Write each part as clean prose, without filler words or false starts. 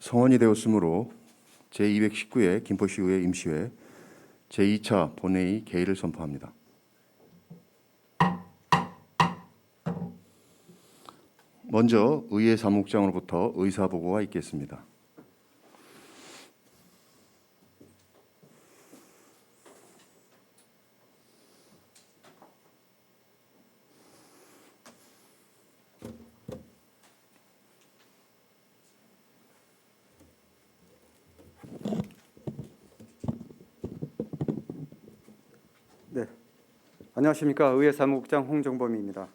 성원이 되었으므로 제219회 김포시의회 임시회 제2차 본회의 개의를 선포합니다. 먼저 의회 사무국장으로부터 의사보고가 있겠습니다. 네, 안녕하십니까. 의회 사무국장 홍정범입니다.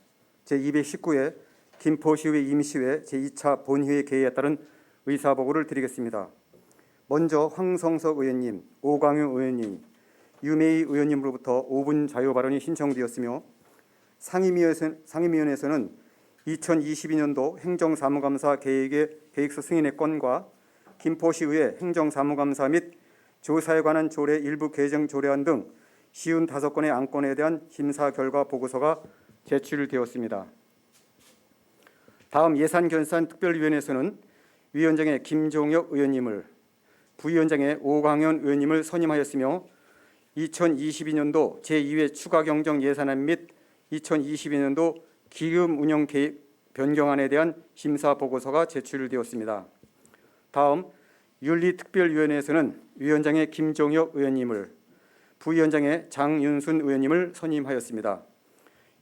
제219회 김포시의회 임시회 제2차 본회의 개의에 따른 의사보고를 드리겠습니다. 먼저 황성석 의원님, 오광영 의원님, 유메이 의원님으로부터 5분 자유 발언이 신청되었으며 상임위원회에서는 2022년도 행정사무감사 계획의 계획서 승인의 건과 김포시의회 행정사무감사 및 조사에 관한 조례 일부 개정 조례안 등 55건의 안건에 대한 심사 결과 보고서가 제출되었습니다. 다음 예산결산특별위원회에서는 위원장의 김종혁 의원님을, 부위원장의 오광현 의원님을 선임하였으며 2022년도 제2회 추가경정 예산안 및 2022년도 기금 운영 계획 변경안에 대한 심사 보고서가 제출되었습니다. 다음 윤리특별위원회에서는 위원장의 김종혁 의원님을, 부위원장의 장윤순 의원님을 선임하였습니다.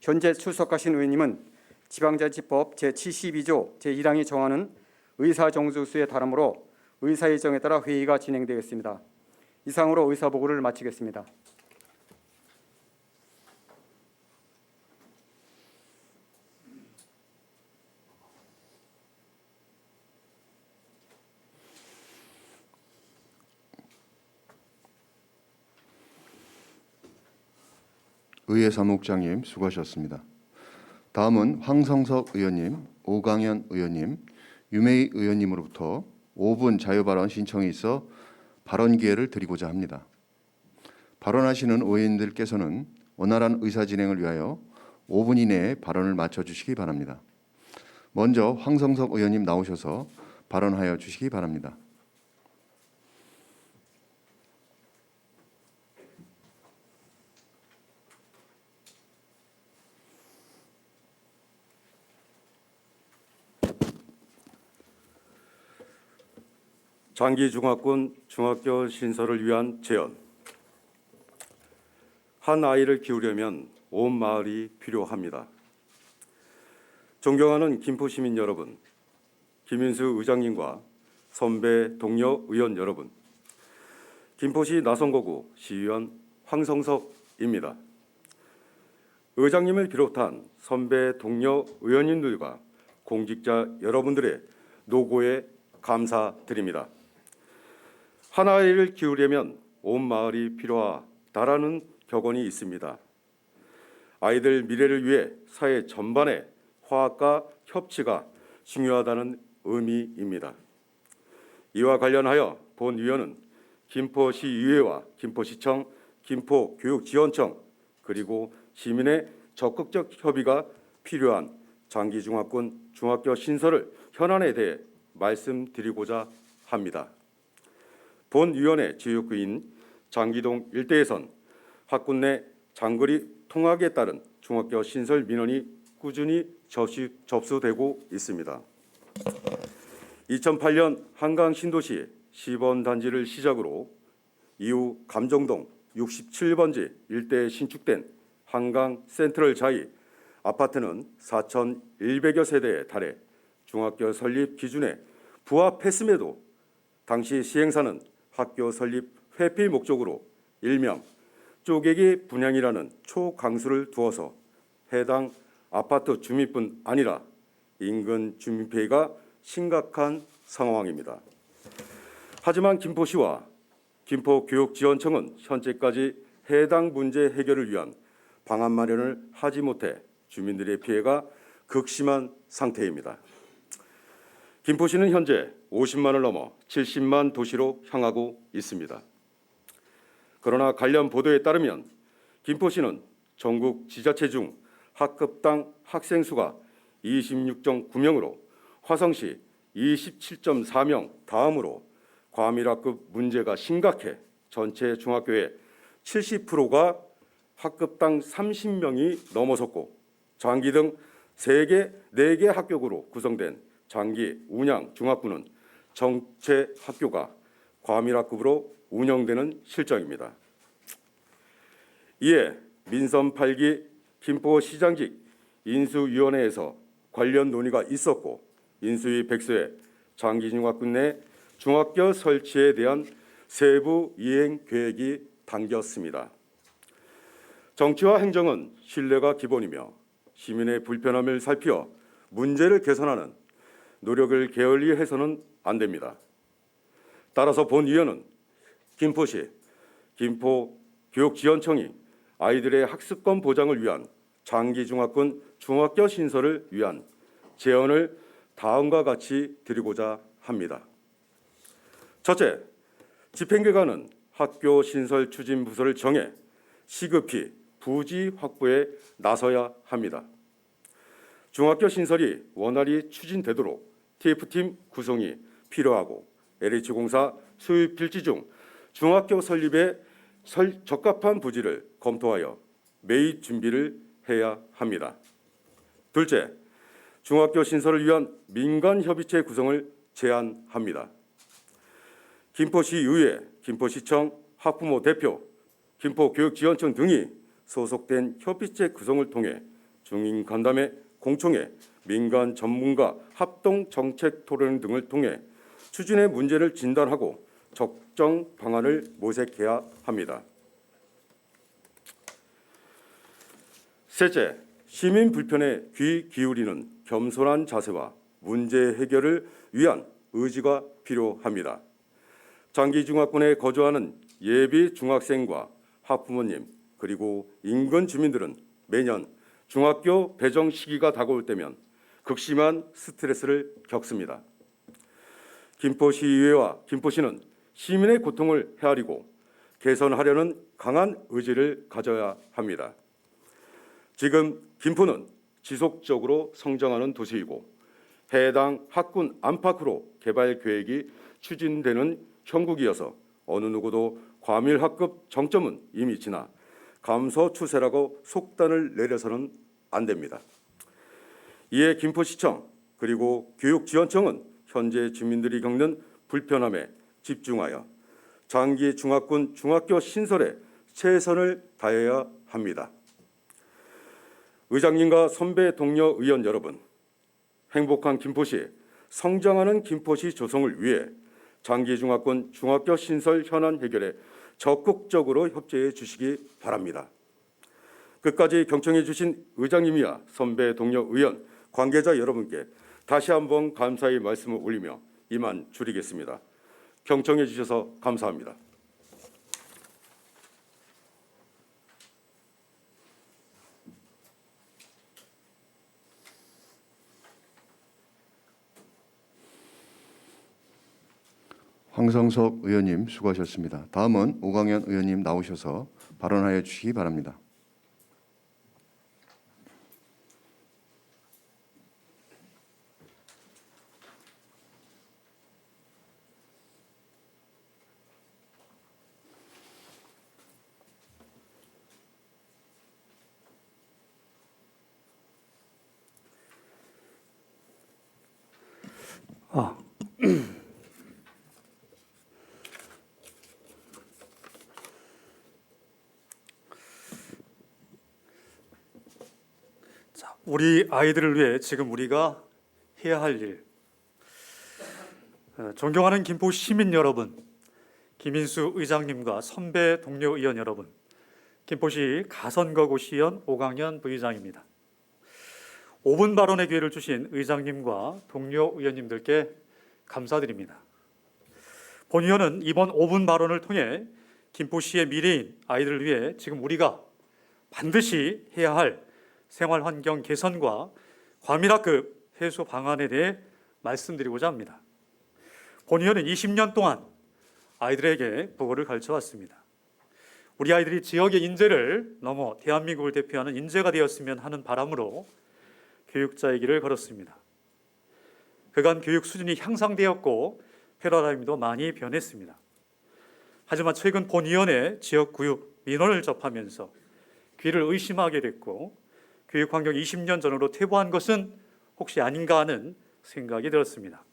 현재 출석하신 의원님은 지방자치법 제72조 제1항이 정하는 의사정수수에 달하므로 의사일정에 따라 회의가 진행되겠습니다. 이상으로 의사보고를 마치겠습니다. 의회 사무국장님 수고하셨습니다. 다음은 황성석 의원님, 오광현 의원님, 유메이 의원님으로부터 5분 자유발언 신청이 있어 발언 기회를 드리고자 합니다. 발언하시는 의원님들께서는 원활한 의사 진행을 위하여 5분 이내에 발언을 마쳐주시기 바랍니다. 먼저 황성석 의원님 나오셔서 발언하여 주시기 바랍니다. 장기중학군 중학교 신설을 위한 제언. 한 아이를 키우려면 온 마을이 필요합니다. 존경하는 김포시민 여러분, 김인수 의장님과 선배 동료 의원 여러분, 김포시 나성거구 시의원 황성석입니다. 의장님을 비롯한 선배 동료 의원님들과 공직자 여러분들의 노고에 감사드립니다. 한 아이를 키우려면 온 마을이 필요하다라는 격언이 있습니다. 아이들 미래를 위해 사회 전반의 화합과 협치가 중요하다는 의미입니다. 이와 관련하여 본위원은 김포시의회와 김포시청, 김포교육지원청 그리고 시민의 적극적 협의가 필요한 장기중학군 중학교 신설을 현안에 대해 말씀드리고자 합니다. 본위원회 지역구인 장기동 일대에선 학군 내 장거리 통학에 따른 중학교 신설 민원이 꾸준히 접수되고 있습니다. 2008년 한강 신도시 시범단지를 시작으로 이후 감정동 67번지 일대에 신축된 한강 센트럴 자이 아파트는 4,100여 세대에 달해 중학교 설립 기준에 부합했음에도 당시 시행사는 학교 설립 회피 목적으로 일명 쪼개기 분양이라는 초강수를 두어서 해당 아파트 주민뿐 아니라 인근 주민 피해가 심각한 상황입니다. 하지만 김포시와 김포교육지원청은 현재까지 해당 문제 해결을 위한 방안 마련을 하지 못해 주민들의 피해가 극심한 상태입니다. 김포시는 현재 50만을 넘어 70만 도시로 향하고 있습니다. 그러나 관련 보도에 따르면 김포시는 전국 지자체 중 학급당 학생 수가 26.9명으로 화성시, 27.4명 다음으로 과밀학급 문제가 심각해 전체 중학교의 70%가 학급당 30명이 넘어섰고 장기 등 4개 학교구로 구성된 장기 운양 중학교는 전체 학교가 과밀학급으로 운영되는 실정입니다. 이에 민선 8기 김포시장직 인수위원회에서 관련 논의가 있었고 인수위 백서에 장기중학교 내 중학교 설치에 대한 세부 이행 계획이 담겼습니다. 정치와 행정은 신뢰가 기본이며 시민의 불편함을 살피어 문제를 개선하는 노력을 게을리해서는 안 됩니다. 따라서 본위원은 김포시, 김포교육지원청이 아이들의 학습권 보장을 위한 장기중학군 중학교 신설을 위한 제언을 다음과 같이 드리고자 합니다. 첫째, 집행기관은 학교 신설 추진 부서를 정해 시급히 부지 확보에 나서야 합니다. 중학교 신설이 원활히 추진되도록 TF팀 구성이 필요하고 LH공사 수입 필지 중 중학교 설립에 적합한 부지를 검토하여 매입 준비를 해야 합니다. 둘째, 중학교 신설을 위한 민간협의체 구성을 제안합니다. 김포시의회, 김포시청, 학부모 대표, 김포교육지원청 등이 소속된 협의체 구성을 통해 중인 간담회, 공청회, 민간 전문가 합동 정책 토론 등을 통해 추진의 문제를 진단하고 적정 방안을 모색해야 합니다. 셋째, 시민 불편에 귀 기울이는 겸손한 자세와 문제 해결을 위한 의지가 필요합니다. 장기중학군에 거주하는 예비 중학생과 학부모님 그리고 인근 주민들은 매년 중학교 배정 시기가 다가올 때면 극심한 스트레스를 겪습니다. 김포시의회와 김포시는 시민의 고통을 헤아리고 개선하려는 강한 의지를 가져야 합니다. 지금 김포는 지속적으로 성장하는 도시이고 해당 학군 안팎으로 개발 계획이 추진되는 형국이어서 어느 누구도 과밀학급 정점은 이미 지나 감소 추세라고 속단을 내려서는 안 됩니다. 이에 김포시청 그리고 교육지원청은 현재 주민들이 겪는 불편함에 집중하여 장기 중학군 중학교 신설에 최선을 다해야 합니다. 의장님과 선배 동료 의원 여러분, 행복한 김포시, 성장하는 김포시 조성을 위해 장기중학군 중학교 신설 현안 해결에 적극적으로 협조해 주시기 바랍니다. 끝까지 경청해 주신 의장님이야 선배 동료 의원, 관계자 여러분께 다시 한번 감사의 말씀을 올리며 이만 줄이겠습니다. 경청해 주셔서 감사합니다. 황성석 의원님 수고하셨습니다. 다음은 오광현 의원님 나오셔서 발언하여 주시기 바랍니다. 우리 아이들을 위해 지금 우리가 해야 할 일. 존경하는 김포 시민 여러분, 김인수 의장님과 선배 동료 의원 여러분, 김포시 가선거고시의원 오광현 부의장입니다. 5분 발언의 기회를 주신 의장님과 동료 의원님들께 감사드립니다. 본 의원은 이번 5분 발언을 통해 김포시의 미래인 아이들을 위해 지금 우리가 반드시 해야 할 생활 환경 개선과 과밀학급 해소 방안에 대해 말씀드리고자 합니다. 본 의원은 20년 동안 아이들에게 국어를 가르쳐 왔습니다. 우리 아이들이 지역의 인재를 넘어 대한민국을 대표하는 인재가 되었으면 하는 바람으로 교육자의 길을 걸었습니다. 그간 교육 수준이 향상되었고 패러다임도 많이 변했습니다. 하지만 최근 본위원회 지역구육 민원을 접하면서 귀를 의심하게 됐고 교육환경 20년 전으로 퇴보한 것은 혹시 아닌가 하는 생각이 들었습니다.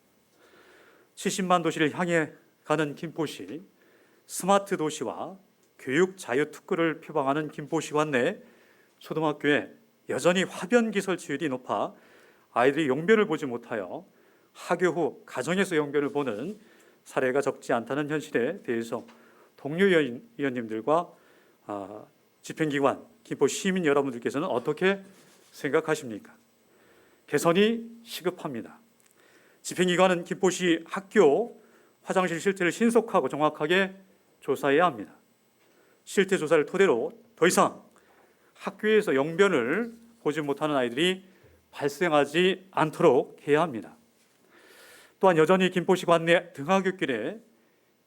70만 도시를 향해 가는 김포시, 스마트 도시와 교육 자유 특구를 표방하는 김포시관 내 초등학교에 여전히 화변기 설치율이 높아 아이들이 용변을 보지 못하여 하교 후 가정에서 용변을 보는 사례가 적지 않다는 현실에 대해서 동료 의원님들과 집행기관, 김포 시민 여러분들께서는 어떻게 생각하십니까? 개선이 시급합니다. 집행기관은 김포시 학교 화장실 실태를 신속하고 정확하게 조사해야 합니다. 실태 조사를 토대로 더 이상 학교에서 용변을 보지 못하는 아이들이 발생하지 않도록 해야 합니다. 또한 여전히 김포시 관내 등하굣길에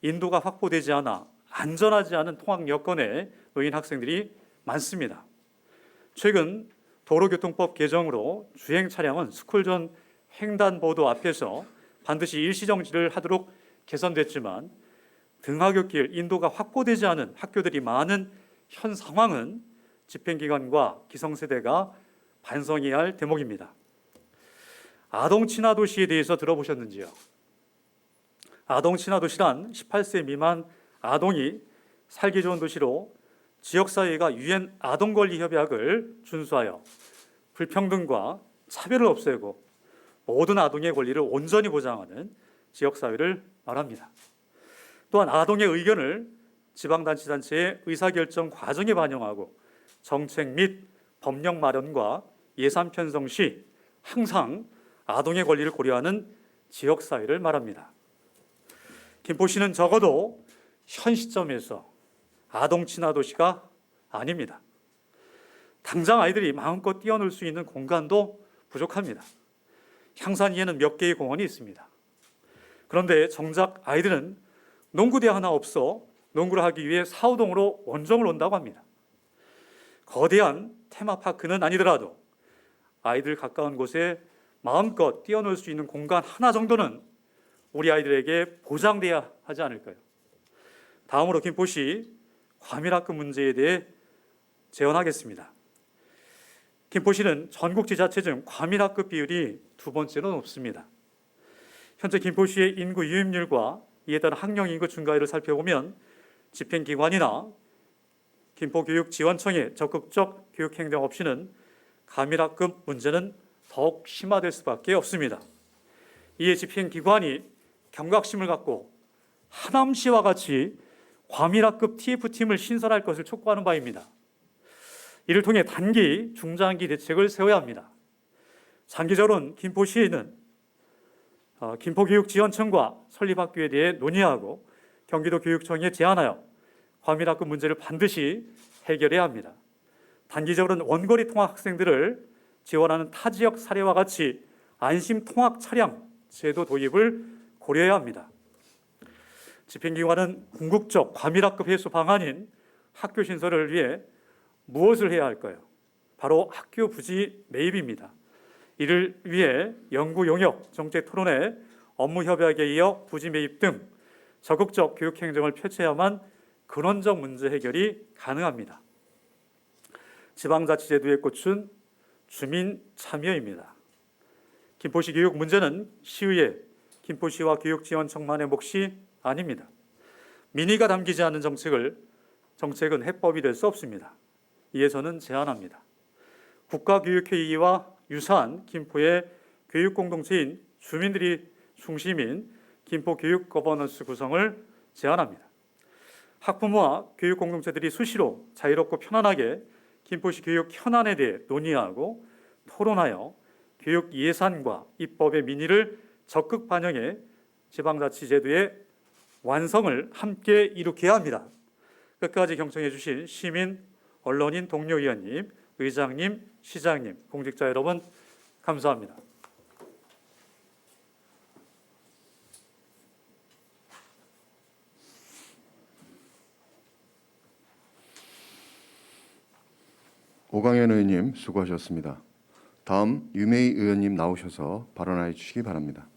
인도가 확보되지 않아 안전하지 않은 통학 여건에 놓인 학생들이 많습니다. 최근 도로교통법 개정으로 주행 차량은 스쿨존 횡단보도 앞에서 반드시 일시정지를 하도록 개선됐지만 등하굣길 인도가 확보되지 않은 학교들이 많은 현 상황은 집행기관과 기성세대가 반성해야 할 대목입니다. 아동 친화 도시에 대해서 들어보셨는지요? 아동 친화 도시란 18세 미만 아동이 살기 좋은 도시로 지역사회가 유엔 아동권리협약을 준수하여 불평등과 차별을 없애고 모든 아동의 권리를 온전히 보장하는 지역사회를 말합니다. 또한 아동의 의견을 지방자치단체의 의사결정 과정에 반영하고 정책 및 법령 마련과 예산 편성 시 항상 아동의 권리를 고려하는 지역사회를 말합니다. 김포시는 적어도 현 시점에서 아동 친화 도시가 아닙니다. 당장 아이들이 마음껏 뛰어놀 수 있는 공간도 부족합니다. 향산위에는 몇 개의 공원이 있습니다. 그런데 정작 아이들은 농구대 하나 없어 농구를 하기 위해 사우동으로 원정을 온다고 합니다. 거대한 테마파크는 아니더라도 아이들 가까운 곳에 마음껏 뛰어놀 수 있는 공간 하나 정도는 우리 아이들에게 보장돼야 하지 않을까요? 다음으로 김포시 과밀학급 문제에 대해 제언하겠습니다. 김포시는 전국 지자체 중 과밀학급 비율이 두 번째로 높습니다. 현재 김포시의 인구 유입률과 이에 따른 학령 인구 증가율을 살펴보면 집행기관이나 김포교육지원청의 적극적 교육행동 없이는 과밀학급 문제는 더욱 심화될 수밖에 없습니다. 이에 집행기관이 경각심을 갖고 하남시와 같이 과밀학급 TF팀을 신설할 것을 촉구하는 바입니다. 이를 통해 단기, 중장기 대책을 세워야 합니다. 장기적으로는 김포시는 김포교육지원청과 설립학교에 대해 논의하고 경기도 교육청에 제안하여 과밀학급 문제를 반드시 해결해야 합니다. 단기적으로는 원거리 통학 학생들을 지원하는 타 지역 사례와 같이 안심 통학 차량 제도 도입을 고려해야 합니다. 집행기관은 궁극적 과밀학급 해소 방안인 학교 신설을 위해 무엇을 해야 할까요? 바로 학교 부지 매입입니다. 이를 위해 연구 용역, 정책 토론회, 업무 협약에 이어 부지 매입 등 적극적 교육 행정을 펼쳐야만 근원적 문제 해결이 가능합니다. 지방자치제도의 꽃은 주민 참여입니다. 김포시 교육 문제는 시의회, 김포시와 교육지원청만의 몫이 아닙니다. 민의가 담기지 않은 정책은 해법이 될 수 없습니다. 이에 저는 제안합니다. 국가교육회의와 유사한 김포의 교육공동체인 주민들이 중심인 김포교육 거버넌스 구성을 제안합니다. 학부모와 교육공동체들이 수시로 자유롭고 편안하게 김포시 교육 현안에 대해 논의하고 토론하여 교육 예산과 입법의 민의를 적극 반영해 지방자치제도의 완성을 함께 이룩해야 합니다. 끝까지 경청해 주신 시민, 언론인, 동료 의원님, 의장님, 시장님, 공직자 여러분 감사합니다. 오강현 의원님 수고하셨습니다. 다음 유메이 의원님 나오셔서 발언해 주시기 바랍니다.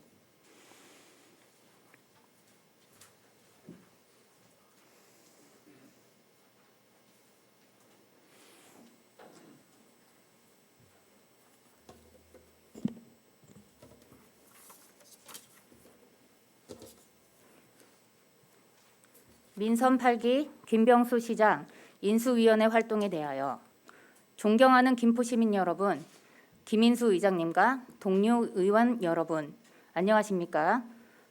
민선 8기 김병수 시장 인수위원회 활동에 대하여 존경하는 김포시민 여러분, 김인수 의장님과 동료 의원 여러분, 안녕하십니까?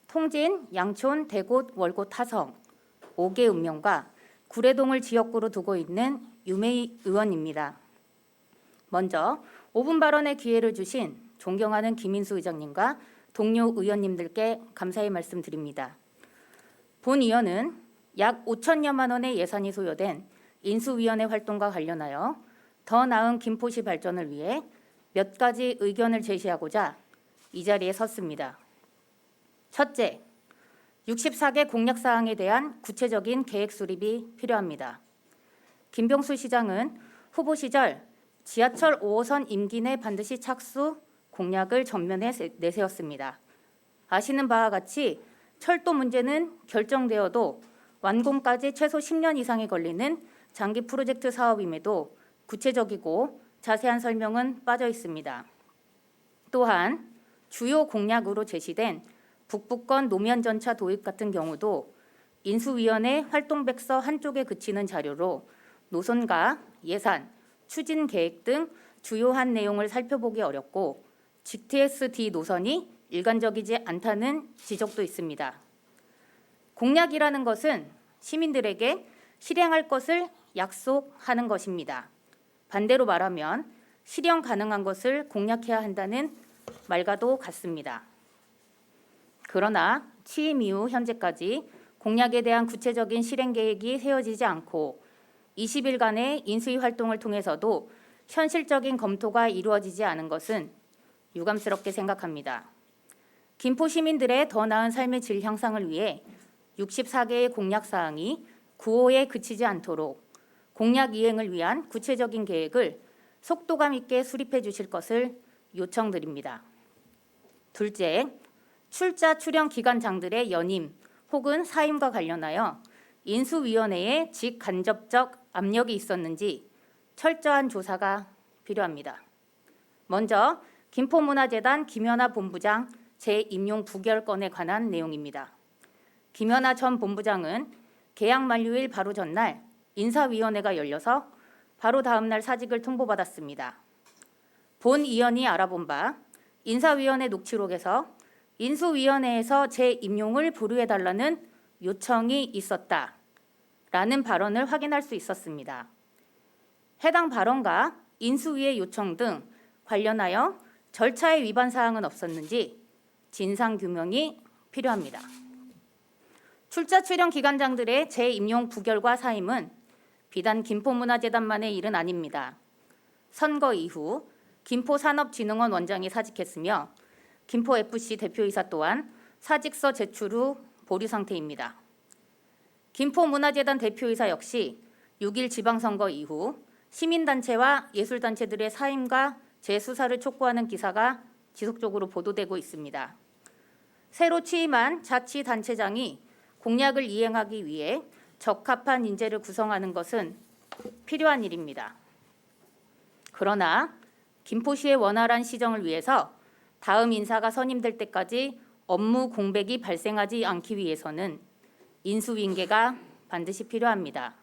통진, 양촌, 대곳, 월곶, 타성 5개 읍면과 구례동을 지역구로 두고 있는 유메이 의원입니다. 먼저 5분 발언의 기회를 주신 존경하는 김인수 의장님과 동료 의원님들께 감사의 말씀드립니다. 본 의원은 약 5천여만 원의 예산이 소요된 인수위원회 활동과 관련하여 더 나은 김포시 발전을 위해 몇 가지 의견을 제시하고자 이 자리에 섰습니다. 첫째, 64개 공약사항에 대한 구체적인 계획 수립이 필요합니다. 김병수 시장은 후보 시절 지하철 5호선 임기 내 반드시 착수 공약을 전면에 내세웠습니다. 아시는 바와 같이 철도 문제는 결정되어도 완공까지 최소 10년 이상이 걸리는 장기 프로젝트 사업임에도 구체적이고 자세한 설명은 빠져 있습니다. 또한 주요 공약으로 제시된 북부권 노면전차 도입 같은 경우도 인수위원회 활동백서 한쪽에 그치는 자료로 노선과 예산, 추진 계획 등 주요한 내용을 살펴보기 어렵고 GTS-D 노선이 일관적이지 않다는 지적도 있습니다. 공약이라는 것은 시민들에게 실행할 것을 약속하는 것입니다. 반대로 말하면 실현 가능한 것을 공약해야 한다는 말과도 같습니다. 그러나 취임 이후 현재까지 공약에 대한 구체적인 실행 계획이 세워지지 않고 20일간의 인수위 활동을 통해서도 현실적인 검토가 이루어지지 않은 것은 유감스럽게 생각합니다. 김포 시민들의 더 나은 삶의 질 향상을 위해 64개의 공약 사항이 구호에 그치지 않도록 공약 이행을 위한 구체적인 계획을 속도감 있게 수립해 주실 것을 요청드립니다. 둘째, 출자 출연 기관장들의 연임 혹은 사임과 관련하여 인수위원회에 직간접적 압력이 있었는지 철저한 조사가 필요합니다. 먼저 김포문화재단 김연아 본부장 재임용 부결건에 관한 내용입니다. 김연아 전 본부장은 계약 만료일 바로 전날 인사위원회가 열려서 바로 다음 날 사직을 통보받았습니다. 본 의원이 알아본 바 인사위원회 녹취록에서 인수위원회에서 재임용을 보류해달라는 요청이 있었다라는 발언을 확인할 수 있었습니다. 해당 발언과 인수위의 요청 등 관련하여 절차의 위반 사항은 없었는지 진상규명이 필요합니다. 출자 출연 기관장들의 재임용 부결과 사임은 비단 김포문화재단만의 일은 아닙니다. 선거 이후 김포산업진흥원 원장이 사직했으며 김포FC 대표이사 또한 사직서 제출 후 보류 상태입니다. 김포문화재단 대표이사 역시 6일 지방선거 이후 시민단체와 예술단체들의 사임과 재수사를 촉구하는 기사가 지속적으로 보도되고 있습니다. 새로 취임한 자치단체장이 공약을 이행하기 위해 적합한 인재를 구성하는 것은 필요한 일입니다. 그러나 김포시의 원활한 시정을 위해서 다음 인사가 선임될 때까지 업무 공백이 발생하지 않기 위해서는 인수인계가 반드시 필요합니다.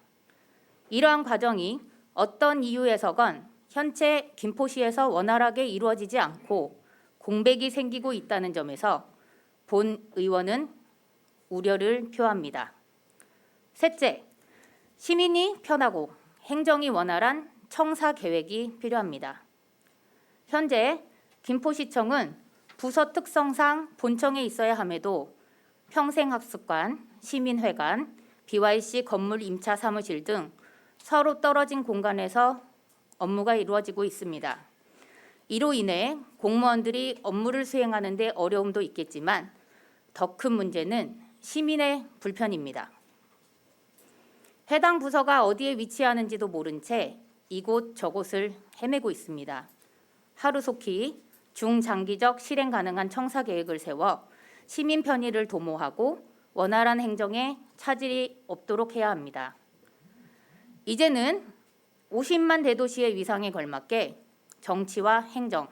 이러한 과정이 어떤 이유에서건 현재 김포시에서 원활하게 이루어지지 않고 공백이 생기고 있다는 점에서 본 의원은 우려를 표합니다. 셋째, 시민이 편하고 행정이 원활한 청사 계획이 필요합니다. 현재 김포시청은 부서 특성상 본청에 있어야 함에도 평생학습관, 시민회관, BYC 건물 임차 사무실 등 서로 떨어진 공간에서 업무가 이루어지고 있습니다. 이로 인해 공무원들이 업무를 수행하는 데 어려움도 있겠지만 더 큰 문제는 시민의 불편입니다. 해당 부서가 어디에 위치하는지도 모른 채 이곳 저곳을 헤매고 있습니다. 하루속히 중장기적 실행 가능한 청사 계획을 세워 시민 편의를 도모하고 원활한 행정에 차질이 없도록 해야 합니다. 이제는 50만 대도시의 위상에 걸맞게 정치와 행정,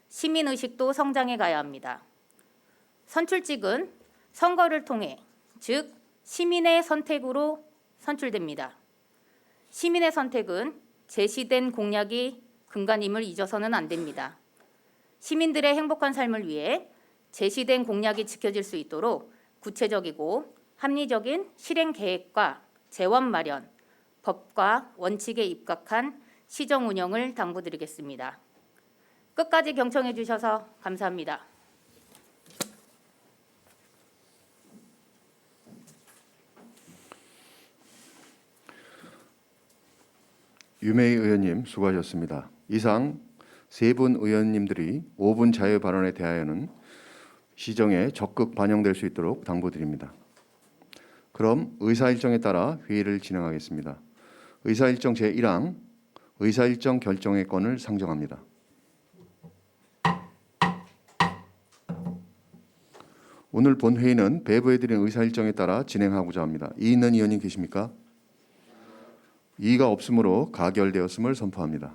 시민의식도 성장해 가야 합니다. 선출직은 선거를 통해, 즉 시민의 선택으로 선출됩니다. 시민의 선택은 제시된 공약이 근간임을 잊어서는 안 됩니다. 시민들의 행복한 삶을 위해 제시된 공약이 지켜질 수 있도록 구체적이고 합리적인 실행 계획과 재원 마련, 법과 원칙에 입각한 시정 운영을 당부드리겠습니다. 끝까지 경청해 주셔서 감사합니다. 유메이 의원님 수고하셨습니다. 이상 세 분 의원님들이 5분 자유 발언에 대하여는 시정에 적극 반영될 수 있도록 당부드립니다. 그럼 의사일정에 따라 회의를 진행하겠습니다. 의사일정 제1항 의사일정 결정의 건을 상정합니다. 오늘 본 회의는 배부해드린 의사일정에 따라 진행하고자 합니다. 이의 있는 의원님 계십니까? 이의가 없으므로 가결되었음을 선포합니다.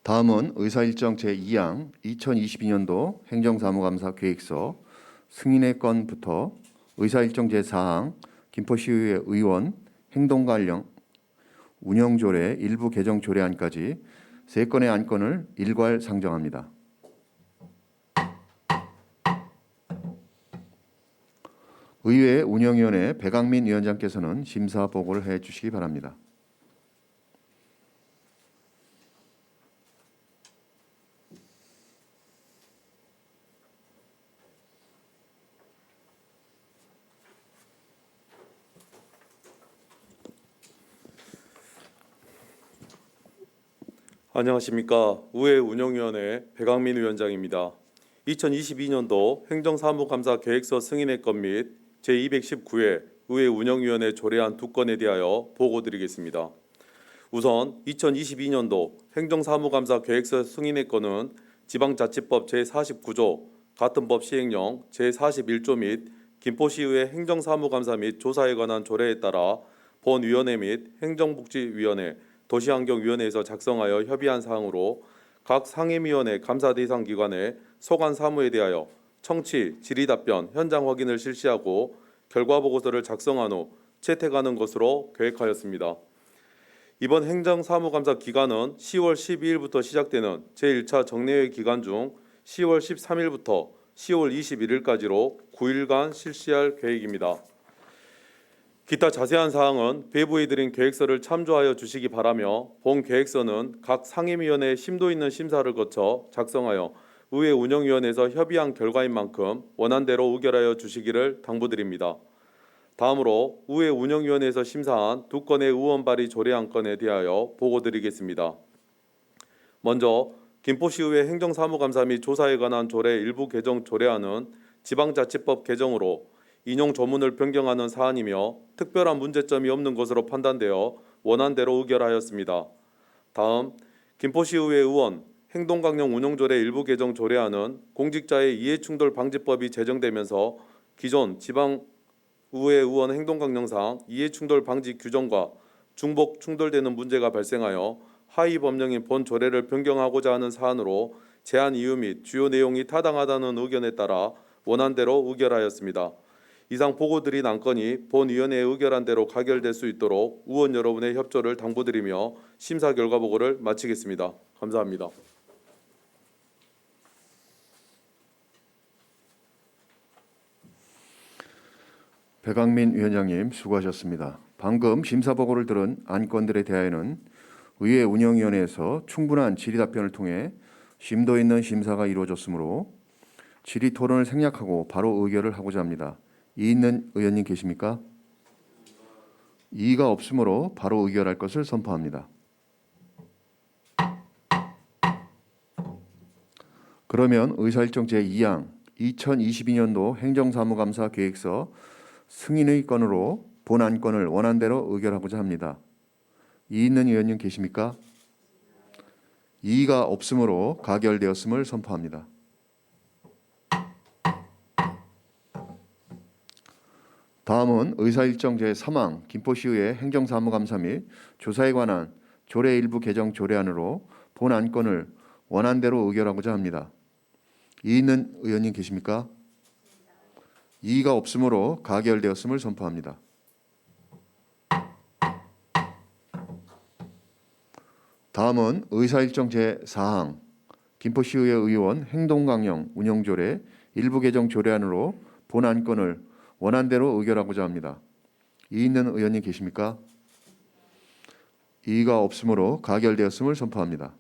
다음은 의사일정 제2항 2022년도 행정사무감사 계획서 승인의 건부터 의사일정 제4항 김포시의회 의원 행동관련 운영조례 일부 개정 조례안까지 3건의 안건을 일괄 상정합니다. 의회 운영위원회 백악민 위원장께서는 심사 보고를 해 주시기 바랍니다. 안녕하십니까. 의회 운영위원회 백악민 위원장입니다. 2022년도 행정사무감사 계획서 승인의 건 및 제219회 의회 운영위원회 조례안 2건에 대하여 보고드리겠습니다. 우선 2022년도 행정사무감사 계획서 승인의 건은 지방자치법 제49조 같은 법 시행령 제41조 및 김포시의회 행정사무감사 및 조사에 관한 조례에 따라 본위원회 및 행정복지위원회 도시환경위원회에서 작성하여 협의한 사항으로 각 상임위원회 감사 대상 기관의 소관 사무에 대하여 청취, 질의답변, 현장 확인을 실시하고 결과 보고서를 작성한 후 채택하는 것으로 계획하였습니다. 이번 행정사무감사 기간은 10월 12일부터 시작되는 제1차 정례회 기간 중 10월 13일부터 10월 21일까지로 9일간 실시할 계획입니다. 기타 자세한 사항은 배부해 드린 계획서를 참조하여 주시기 바라며 본 계획서는 각 상임위원회의 심도 있는 심사를 거쳐 작성하여 의회 운영위원회에서 협의한 결과인 만큼 원안대로 의결하여 주시기를 당부드립니다. 다음으로 의회 운영위원회에서 심사한 2건의 의원 발의 조례안 건에 대하여 보고드리겠습니다. 먼저 김포시의회 행정사무감사 및 조사에 관한 조례 일부 개정 조례안은 지방자치법 개정으로 인용 조문을 변경하는 사안이며 특별한 문제점이 없는 것으로 판단되어 원안대로 의결하였습니다. 다음 김포시의회 의원 행동강령 운영조례 일부 개정 조례안은 공직자의 이해충돌 방지법이 제정되면서 기존 지방의회 의원 행동강령상 이해충돌 방지 규정과 중복 충돌되는 문제가 발생하여 하위 법령인 본 조례를 변경하고자 하는 사안으로 제안 이유 및 주요 내용이 타당하다는 의견에 따라 원안대로 의결하였습니다. 이상 보고드린 안건이 본위원회의 의결한 대로 가결될 수 있도록 의원 여러분의 협조를 당부드리며 심사 결과 보고를 마치겠습니다. 감사합니다. 백악민 위원장님 수고하셨습니다. 방금 심사 보고를 들은 안건들에 대하여는 의회 운영위원회에서 충분한 질의 답변을 통해 심도 있는 심사가 이루어졌으므로 질의 토론을 생략하고 바로 의결을 하고자 합니다. 이의 있는 의원님 계십니까? 이의가 없으므로 바로 의결할 것을 선포합니다. 그러면 의사일정 제2항 2022년도 행정사무감사 계획서 승인의 건으로 본 안건을 원안대로 의결하고자 합니다. 이의 있는 의원님 계십니까? 이의가 없으므로 가결되었음을 선포합니다. 다음은 의사일정 제3항 김포시의회 행정사무감사 및 조사에 관한 조례 일부 개정 조례안으로 본 안건을 원안대로 의결하고자 합니다. 이의 있는 의원님 계십니까? 이의가 없으므로 가결되었음을 선포합니다. 다음은 의사일정 제4항 김포시의회 의원 행동강령 운영조례 일부 개정 조례안으로 본 안건을 원안대로 의결하고자 합니다. 이의 있는 의원님 계십니까? 이의가 없으므로 가결되었음을 선포합니다.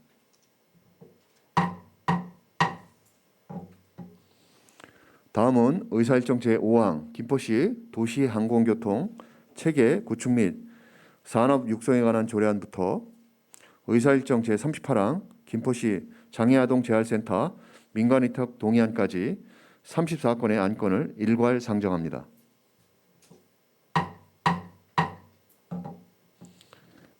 다음은 의사일정 제5항 김포시 도시항공교통 체계 구축 및 산업 육성에 관한 조례안부터 의사일정 제38항 김포시 장애아동 재활센터 민간위탁 동의안까지 34건의 안건을 일괄 상정합니다.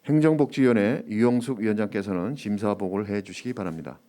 행정복지위원회 유영숙 위원장께서는 심사 보고를 해 주시기 바랍니다.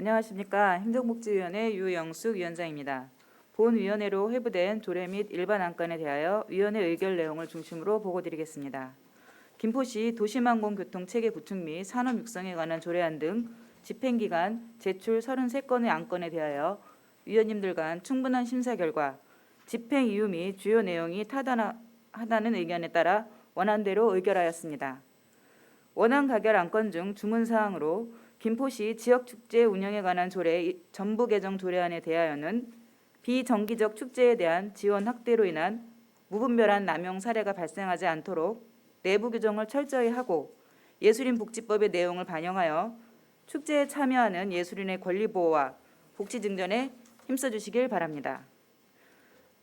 안녕하십니까. 행정복지위원회 유영숙 위원장입니다. 본위원회로 회부된 조례 및 일반 안건에 대하여 위원회 의결 내용을 중심으로 보고드리겠습니다. 김포시 도심항공교통 체계 구축 및 산업 육성에 관한 조례안 등 집행기간 제출 33건의 안건에 대하여 위원님들 간 충분한 심사 결과 집행 이유 및 주요 내용이 타당하다는 의견에 따라 원안대로 의결하였습니다. 원안 가결 안건 중 주문사항으로 김포시 지역축제 운영에 관한 조례 전부 개정 조례안에 대하여는 비정기적 축제에 대한 지원 확대로 인한 무분별한 남용 사례가 발생하지 않도록 내부 규정을 철저히 하고 예술인 복지법의 내용을 반영하여 축제에 참여하는 예술인의 권리 보호와 복지 증진에 힘써주시길 바랍니다.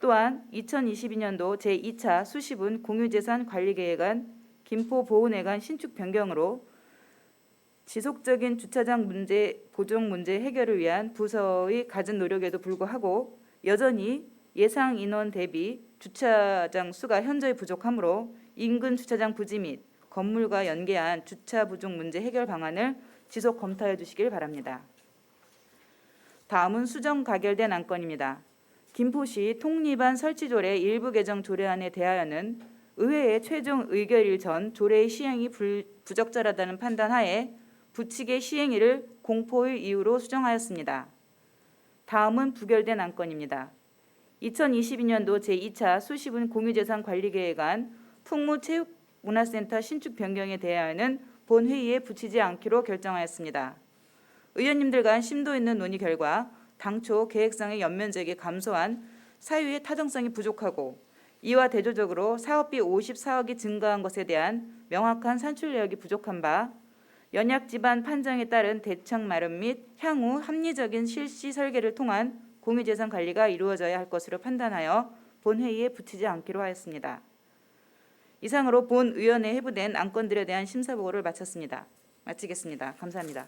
또한 2022년도 제2차 수시분 공유재산 관리계획안 김포보훈회관 신축 변경으로 지속적인 주차장 문제 보정 문제 해결을 위한 부서의 갖은 노력에도 불구하고 여전히 예상 인원 대비 주차장 수가 현저히 부족하므로 인근 주차장 부지 및 건물과 연계한 주차 부족 문제 해결 방안을 지속 검토해 주시길 바랍니다. 다음은 수정 가결된 안건입니다. 김포시 통리반 설치조례 일부 개정 조례안에 대하여는 의회의 최종 의결일 전 조례의 시행이 부적절하다는 판단하에 부칙의 시행일을 공포의 이유로 수정하였습니다. 다음은 부결된 안건입니다. 2022년도 제2차 수시분 공유재산 관리계획안 풍무체육문화센터 신축 변경에 대하여는 본회의에 붙이지 않기로 결정하였습니다. 의원님들 간 심도 있는 논의 결과 당초 계획상의 연면적이 감소한 사유의 타당성이 부족하고 이와 대조적으로 사업비 54억이 증가한 것에 대한 명확한 산출 내역이 부족한 바 연약 지반 판정에 따른 대책 마련 및 향후 합리적인 실시 설계를 통한 공유재산 관리가 이루어져야 할 것으로 판단하여 본회의에 붙이지 않기로 하였습니다. 이상으로 본위원회에 회부된 안건들에 대한 심사 보고를 마치겠습니다. 감사합니다.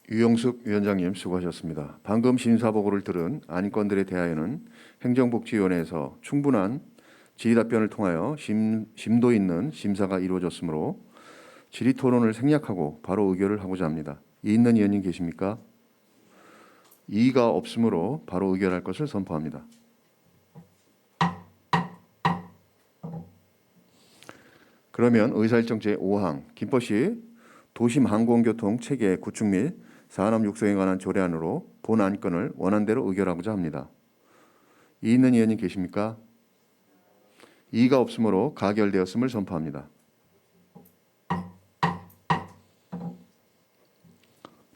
유영숙 위원장님 수고하셨습니다. 방금 심사 보고를 들은 안건들에 대하여는 행정복지위원회에서 충분한 질의답변을 통하여 심도 있는 심사가 이루어졌으므로 질의토론을 생략하고 바로 의결을 하고자 합니다. 이의 있는 의원님 계십니까? 이의가 없으므로 바로 의결할 것을 선포합니다. 그러면 의사일정 제5항 김포시 도심항공교통 체계 구축 및 산업 육성에 관한 조례안으로 본 안건을 원안대로 의결하고자 합니다. 이의 있는 의원님 계십니까? 이의가 없으므로 가결되었음을 선포합니다.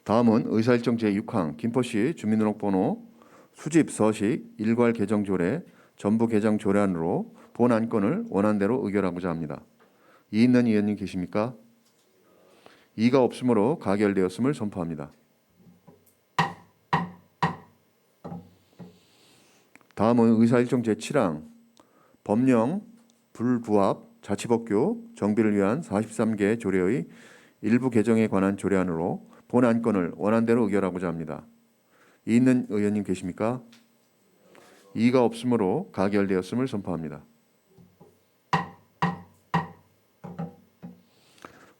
다음은 의사일정 제6항 김포시 주민등록번호 수집 서식 일괄 개정 조례 전부 개정 조례안으로 본 안건을 원안대로 의결하고자 합니다. 이의 있는 의원님 계십니까? 이의가 없으므로 가결되었음을 선포합니다. 다음은 의사일정 제7항 법령 불부합 자치법규 정비를 위한 43개 조례의 일부 개정에 관한 조례안으로 본 안건을 원안대로 의결하고자 합니다. 이의 있는 의원님 계십니까? 이의가 없으므로 가결되었음을 선포합니다.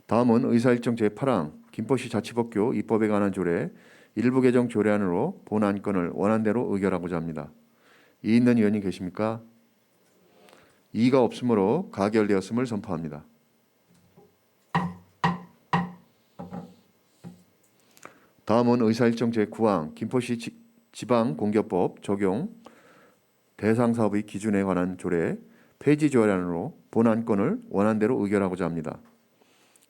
다음은 의사일정 제8항 김포시 자치법규 입법에 관한 조례 일부 개정 조례안으로 본 안건을 원안대로 의결하고자 합니다. 이의 있는 의원님 계십니까? 이의가 없으므로 가결되었음을 선포합니다. 다음은 의사일정 제9항 김포시 지방공기업법 적용 대상 사업의 기준에 관한 조례 폐지 조례안으로 본 안건을 원안대로 의결하고자 합니다.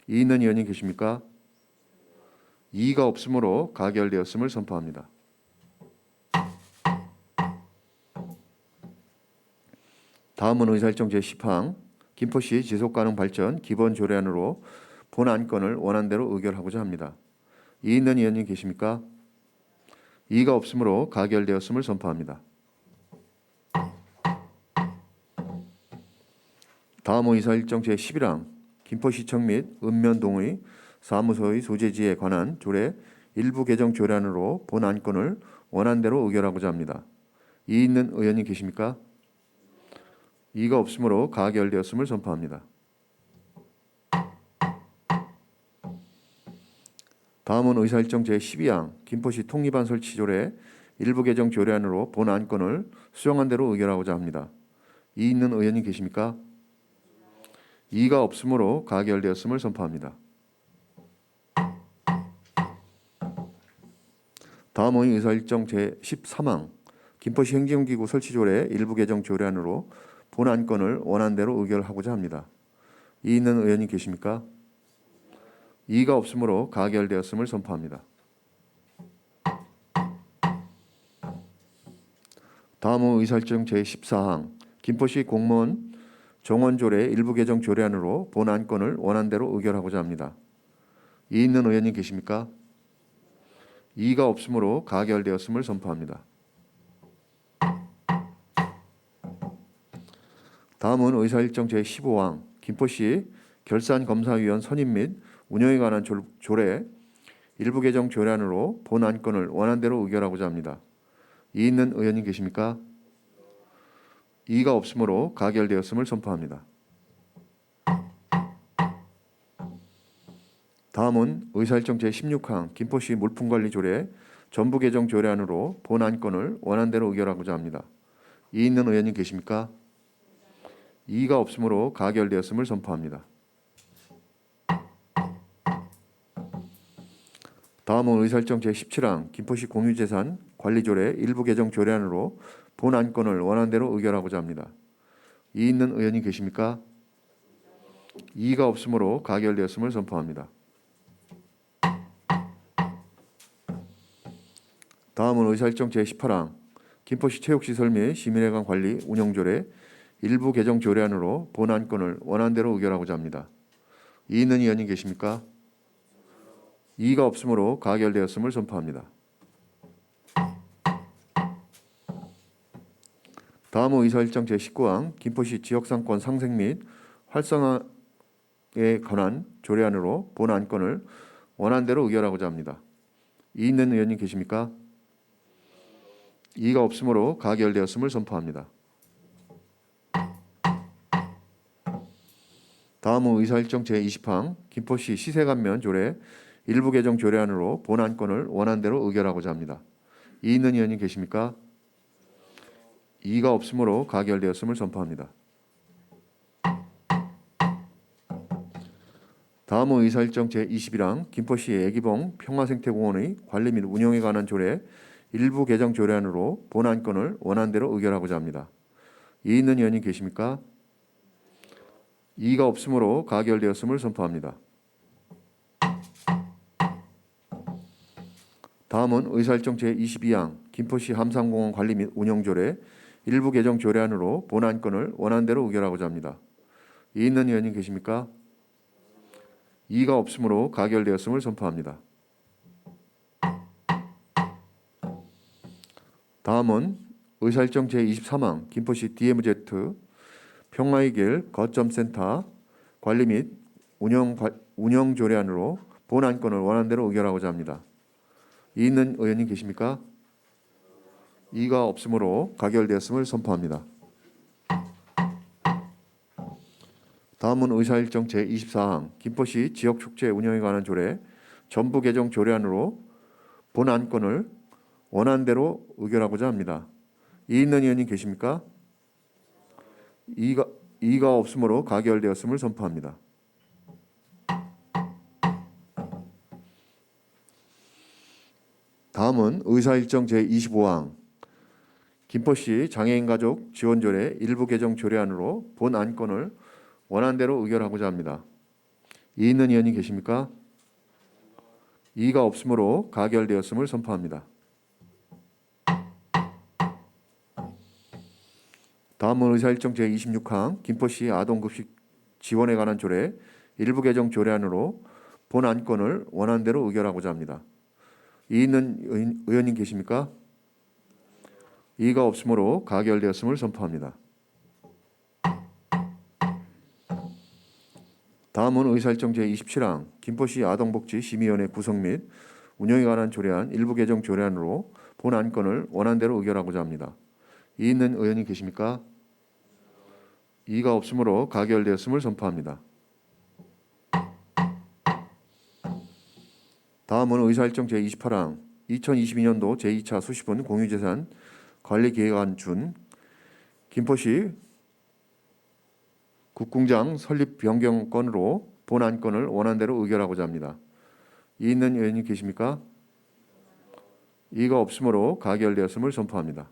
이의 있는 의원님 계십니까? 이의가 없으므로 가결되었음을 선포합니다. 다음은 의사일정 제10항 김포시 지속가능발전 기본 조례안으로 본 안건을 원안대로 의결하고자 합니다. 이의 있는 의원님 계십니까? 이의가 없으므로 가결되었음을 선포합니다. 다음은 의사일정 제11항 김포시청 및 읍면동의 사무소의 소재지에 관한 조례 일부 개정 조례안으로 본 안건을 원안대로 의결하고자 합니다. 이의 있는 의원님 계십니까? 이의가 없으므로 가결되었음을 선포합니다. 다음은 의사일정 제12항 김포시 통리반 설치 조례 일부 개정 조례안으로 본 안건을 수정한 대로 의결하고자 합니다. 이의 있는 의원님 계십니까? 이의가 없으므로 가결되었음을 선포합니다. 다음은 의사일정 제13항 김포시 행정기구 설치 조례 일부 개정 조례안으로 본 안건을 원안대로 의결하고자 합니다. 이의 있는 의원님 계십니까? 이의가 없으므로 가결되었음을 선포합니다. 다음은 의사일정 제14항 김포시 공무원 정원조례 일부 개정 조례안으로 본 안건을 원안대로 의결하고자 합니다. 이의 있는 의원님 계십니까? 이의가 없으므로 가결되었음을 선포합니다. 다음은 의사일정 제15항 김포시 결산검사위원 선임 및 운영에 관한 조례 일부 개정 조례안으로 본 안건을 원안대로 의결하고자 합니다. 이의 있는 의원님 계십니까? 이의가 없으므로 가결되었음을 선포합니다. 다음은 의사일정 제16항 김포시 물품관리 조례 전부 개정 조례안으로 본 안건을 원안대로 의결하고자 합니다. 이의 있는 의원님 계십니까? 이의가 없으므로 가결되었음을 선포합니다. 다음은 의사일정 제17항 김포시 공유재산 관리조례 일부 개정 조례안으로 본 안건을 원안대로 의결하고자 합니다. 이의 있는 의원님 계십니까? 이의가 없으므로 가결되었음을 선포합니다. 다음은 의사일정 제18항 김포시 체육시설 및 시민회관 관리 운영조례 일부 개정 조례안으로 본 안건을 원안대로 의결하고자 합니다. 이의 있는 의원님 계십니까? 이의가 없으므로 가결되었음을 선포합니다. 다음은 의사일정 제19항 김포시 지역상권 상생 및 활성화에 관한 조례안으로 본 안건을 원안대로 의결하고자 합니다. 이의 있는 의원님 계십니까? 이의가 없으므로 가결되었음을 선포합니다. 다음은 의사일정 제20항 김포시 시세감면 조례 일부 개정 조례안으로 본 안건을 원안대로 의결하고자 합니다. 이의 있는 의원님 계십니까? 이의가 없으므로 가결되었음을 선포합니다. 다음은 의사일정 제21항 김포시 애기봉 평화생태공원의 관리 및 운영에 관한 조례 일부 개정 조례안으로 본 안건을 원안대로 의결하고자 합니다. 이의 있는 의원님 계십니까? 이의가 없으므로 가결되었음을 선포합니다. 다음은 의사일정 제22항 김포시 함상공원 관리 및 운영조례 일부 개정 조례안으로 본 안건을 원안대로 의결하고자 합니다. 이의 있는 의원님 계십니까? 이의가 없으므로 가결되었음을 선포합니다. 다음은 의사일정 제23항 김포시 DMZ 평화의 길 거점센터 관리 및 운영 조례안으로 본 안건을 원안대로 의결하고자 합니다. 이의 있는 의원님 계십니까? 이의가 없으므로 가결되었음을 선포합니다. 다음은 의사일정 제24항 김포시 지역축제 운영에 관한 조례 전부 개정 조례안으로 본 안건을 원안대로 의결하고자 합니다. 이의 있는 의원님 계십니까? 이의가 없으므로 가결되었음을 선포합니다. 다음은 의사일정 제25항 김포시 장애인 가족 지원 조례 일부 개정 조례안으로 본 안건을 원안대로 의결하고자 합니다. 이의 있는 의원님 계십니까? 이의가 없으므로 가결되었음을 선포합니다. 다음은 의사일정 제26항 김포시 아동급식 지원에 관한 조례 일부 개정 조례안으로 본 안건을 원안대로 의결하고자 합니다. 이의 있는 의원님 계십니까? 이의가 없으므로 가결되었음을 선포합니다. 다음은 의사일정 제27항 김포시 아동복지 심의위원회 구성 및 운영에 관한 조례안 일부 개정 조례안으로 본 안건을 원안대로 의결하고자 합니다. 이의 있는 의원님 계십니까? 이의가 없으므로 가결되었음을 선포합니다. 다음은 의사일정 제28항 2022년도 제2차 수시분 공유재산 관리계획안 준 김포시 국궁장 설립 변경 건으로 본 안건을 원안대로 의결하고자 합니다. 이의 있는 의원님 계십니까? 이의가 없으므로 가결되었음을 선포합니다.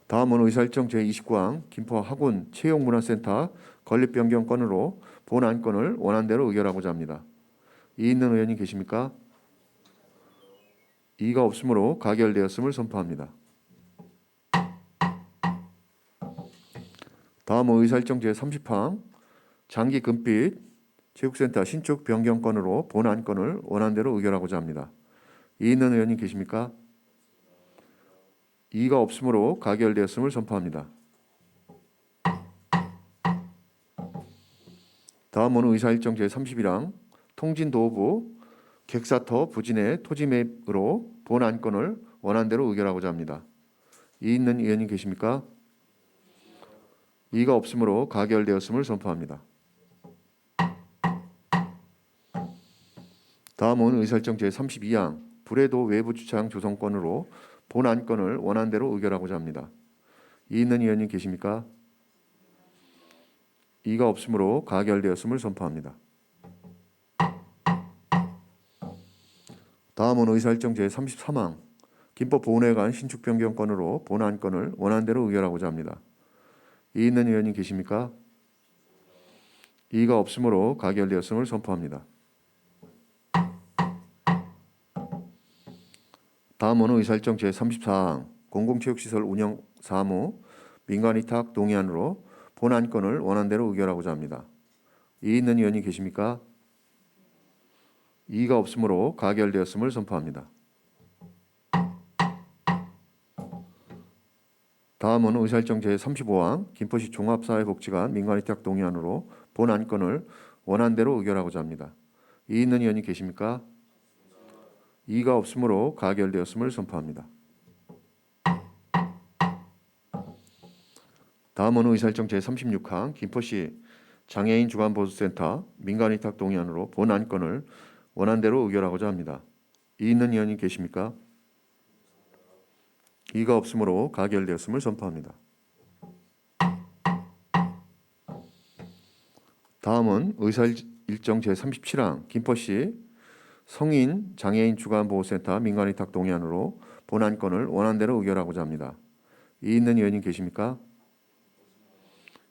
다음은 의사일정 제29항 김포 학원 채용문화센터 건립 변경 건으로 본 안건을 원안대로 의결하고자 합니다. 이의 있는 의원님 계십니까? 이의가 없으므로 가결되었음을 선포합니다. 다음은 의사일정 제30항 장기 금빛 체육센터 신축 변경 건으로 본 안건을 원안대로 의결하고자 합니다. 이의 있는 의원님 계십니까? 이의가 없으므로 가결되었음을 선포합니다. 다음은 의사일정 제31항 통진도호부 객사터 부진의 토지 매입으로 본 안건을 원안대로 의결하고자 합니다. 이의 있는 의원님 계십니까? 이의가 없으므로 가결되었음을 선포합니다. 다음은 의사일정 제32항 불해도 외부 주차장 조성건으로 본 안건을 원안대로 의결하고자 합니다. 이의 있는 의원님 계십니까? 이의가 없으므로 가결되었음을 선포합니다. 다음은 의사일정 제33항 김포 보훈회관 신축 변경 건으로 본 안건을 원안대로 의결하고자 합니다. 이의 있는 의원님 계십니까? 이의가 없으므로 가결되었음을 선포합니다. 다음은 의사일정 제34항 공공체육시설 운영 사무 민간위탁 동의안으로 본 안건을 원안대로 의결하고자 합니다. 이의 있는 의원님 계십니까? 이의가 없으므로 가결되었음을 선포합니다. 다음은 의사일정 제35항 김포시 종합사회복지관 민간위탁 동의안으로 본 안건을 원안대로 의결하고자 합니다. 이의 있는 의원님 계십니까? 이의가 없으므로 가결되었음을 선포합니다. 다음은 의사일정 제36항 김포시 장애인 주간보호센터 민간위탁 동의안으로 본 안건을 원안대로 의결하고자 합니다. 이의 있는 의원님 계십니까? 이의가 없으므로 가결되었음을 선포합니다. 다음은 의사일정 제37항 김포시 성인 장애인 주간보호센터 민간위탁 동의안으로 본 안건을 원안대로 의결하고자 합니다. 이의 있는 의원님 계십니까?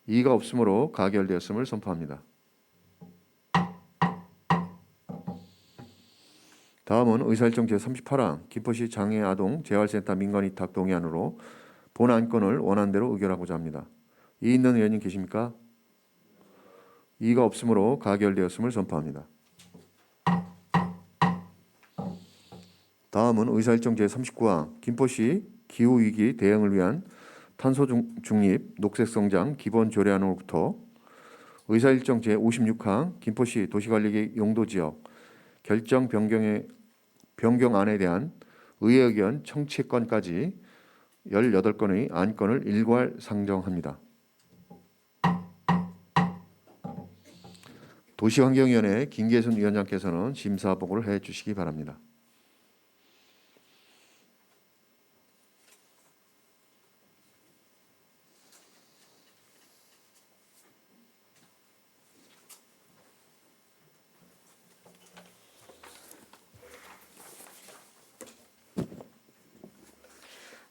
이의가 없으므로 가결되었음을 선포합니다. 다음은 의사일정 제38항 김포시 장애아동 재활센터 민간위탁 동의안으로 본 안건을 원안대로 의결하고자 합니다. 이의 있는 의원님 계십니까? 이의가 없으므로 가결되었음을 선포합니다. 다음은 의사일정 제39항 김포시 기후위기 대응을 위한 탄소 중립 녹색성장 기본 조례안으로부터 의사일정 제56항 김포시 도시관리계획 용도지역 결정 변경안에 대한 의회 의견 청취권까지 18건의 안건을 일괄 상정합니다. 도시환경위원회 김계순 위원장께서는 심사 보고를 해 주시기 바랍니다.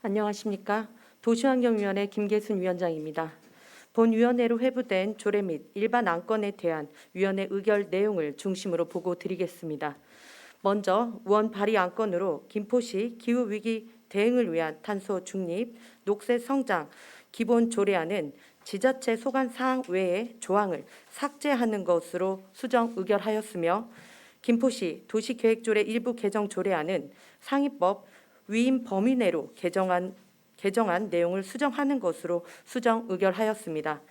안녕하십니까. 도시환경위원회 김계순 위원장입니다. 본위원회로 회부된 조례 및 일반 안건에 대한 위원회 의결 내용을 중심으로 보고 드리겠습니다. 먼저 원 발의 안건으로 김포시 기후위기 대응을 위한 탄소 중립, 녹색 성장 기본 조례안은 지자체 소관 사항 외의 조항을 삭제하는 것으로 수정 의결하였으며, 김포시 도시계획조례 일부 개정 조례안은 상위법 위임 범위 내로 개정한 내용을 수정하는 것으로 수정 의결하였습니다.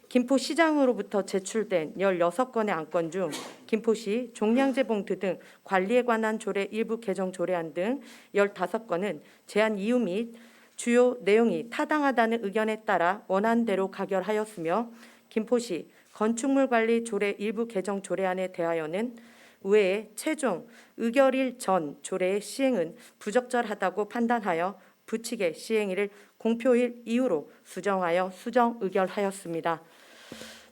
김포시장으로부터 제출된 16건의 안건 중 김포시 종량제 봉투 등 관리에 관한 조례 일부 개정 조례안 등 15건은 제안 이유 및 주요 내용이 타당하다는 의견에 따라 원안대로 가결하였으며, 김포시 건축물 관리 조례 일부 개정 조례안에 대하여는 의회의 최종 의결일 전 조례의 시행은 부적절하다고 판단하여 부칙의 시행일을 공표일 이후로 수정하여 수정 의결하였습니다.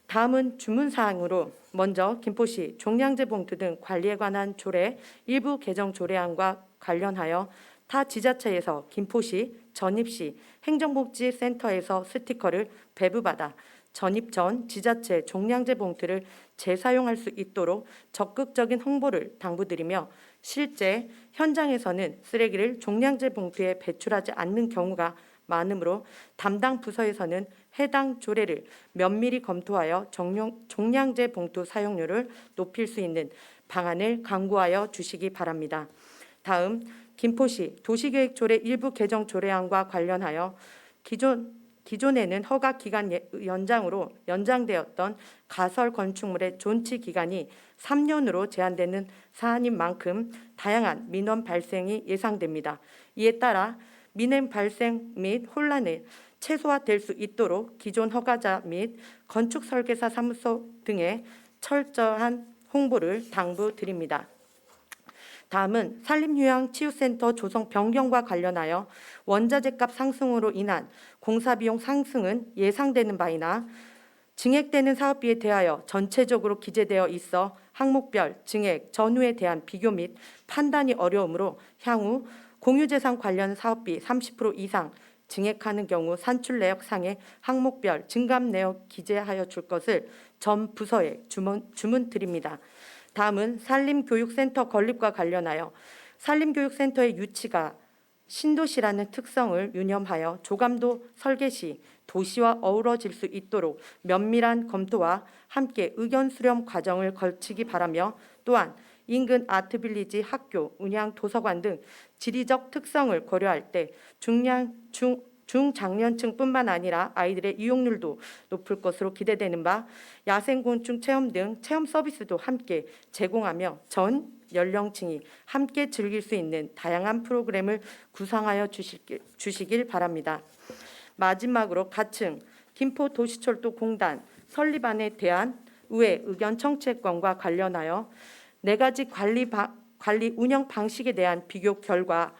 다음은 주문사항으로 먼저 김포시 종량제 봉투 등 관리에 관한 조례 일부 개정 조례안과 관련하여 타 지자체에서 김포시 전입시 행정복지센터에서 스티커를 배부받아 전입 전 지자체 종량제 봉투를 재사용할 수 있도록 적극적인 홍보를 당부드리며, 실제 현장에서는 쓰레기를 종량제 봉투에 배출하지 않는 경우가 많으므로 담당 부서에서는 해당 조례를 면밀히 검토하여 종량제 봉투 사용률을 높일 수 있는 방안을 강구하여 주시기 바랍니다. 다음 김포시 도시계획조례 일부 개정 조례안과 관련하여 기존에는 허가 기간 연장으로 연장되었던 가설 건축물의 존치 기간이 3년으로 제한되는 사안인 만큼 다양한 민원 발생이 예상됩니다. 이에 따라 민원 발생 및 혼란을 최소화될 수 있도록 기존 허가자 및 건축설계사 사무소 등의 철저한 홍보를 당부드립니다. 다음은 산림휴양치유센터 조성 변경과 관련하여 원자재값 상승으로 인한 공사비용 상승은 예상되는 바이나 증액되는 사업비에 대하여 전체적으로 기재되어 있어 항목별 증액 전후에 대한 비교 및 판단이 어려우므로 향후 공유재산 관련 사업비 30% 이상 증액하는 경우 산출 내역 상의 항목별 증감 내역 기재하여 줄 것을 전 부서에 주문드립니다. 다음은 산림교육센터 건립과 관련하여 산림교육센터의 유치가 신도시라는 특성을 유념하여 조감도 설계 시 도시와 어우러질 수 있도록 면밀한 검토와 함께 의견 수렴 과정을 거치기 바라며, 또한 인근 아트빌리지, 학교, 운양, 도서관 등 지리적 특성을 고려할 때 중장년층뿐만 아니라 아이들의 이용률도 높을 것으로 기대되는 바 야생곤충 체험 등 체험 서비스도 함께 제공하며 전 연령층이 함께 즐길 수 있는 다양한 프로그램을 구상하여 주시길 바랍니다. 마지막으로 가층 김포도시철도공단 설립안에 대한 의회 의견 청취권과 관련하여 4가지 관리 운영 방식에 대한 비교 결과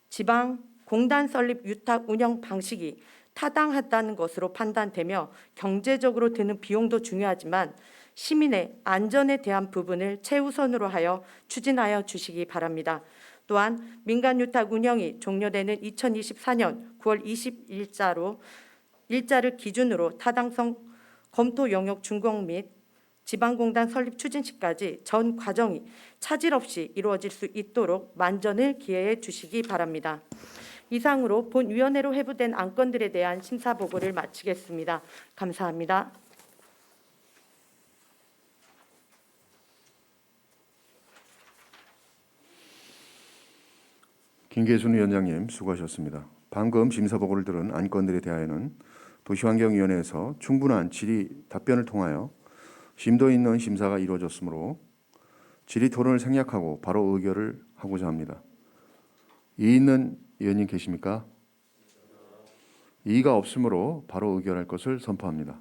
지방 공단 설립 유탁 운영 방식이 타당하다는 것으로 판단되며, 경제적으로 드는 비용도 중요하지만 시민의 안전에 대한 부분을 최우선으로 하여 추진하여 주시기 바랍니다. 또한 민간 유탁 운영이 종료되는 2024년 9월 20일자를 기준으로 타당성 검토 영역 준공 및 지방공단 설립 추진 시까지 전 과정이 차질 없이 이루어질 수 있도록 만전을 기해해 주시기 바랍니다. 이상으로 본위원회로 회부된 안건들에 대한 심사 보고를 마치겠습니다. 감사합니다. 김계순 위원장님 수고하셨습니다. 방금 심사 보고를 들은 안건들에 대하여는 도시환경위원회에서 충분한 질의 답변을 통하여 심도 있는 심사가 이루어졌으므로 질의 토론을 생략하고 바로 의결을 하고자 합니다. 이의 있는 의원님 계십니까? 이의가 없으므로 바로 의결할 것을 선포합니다.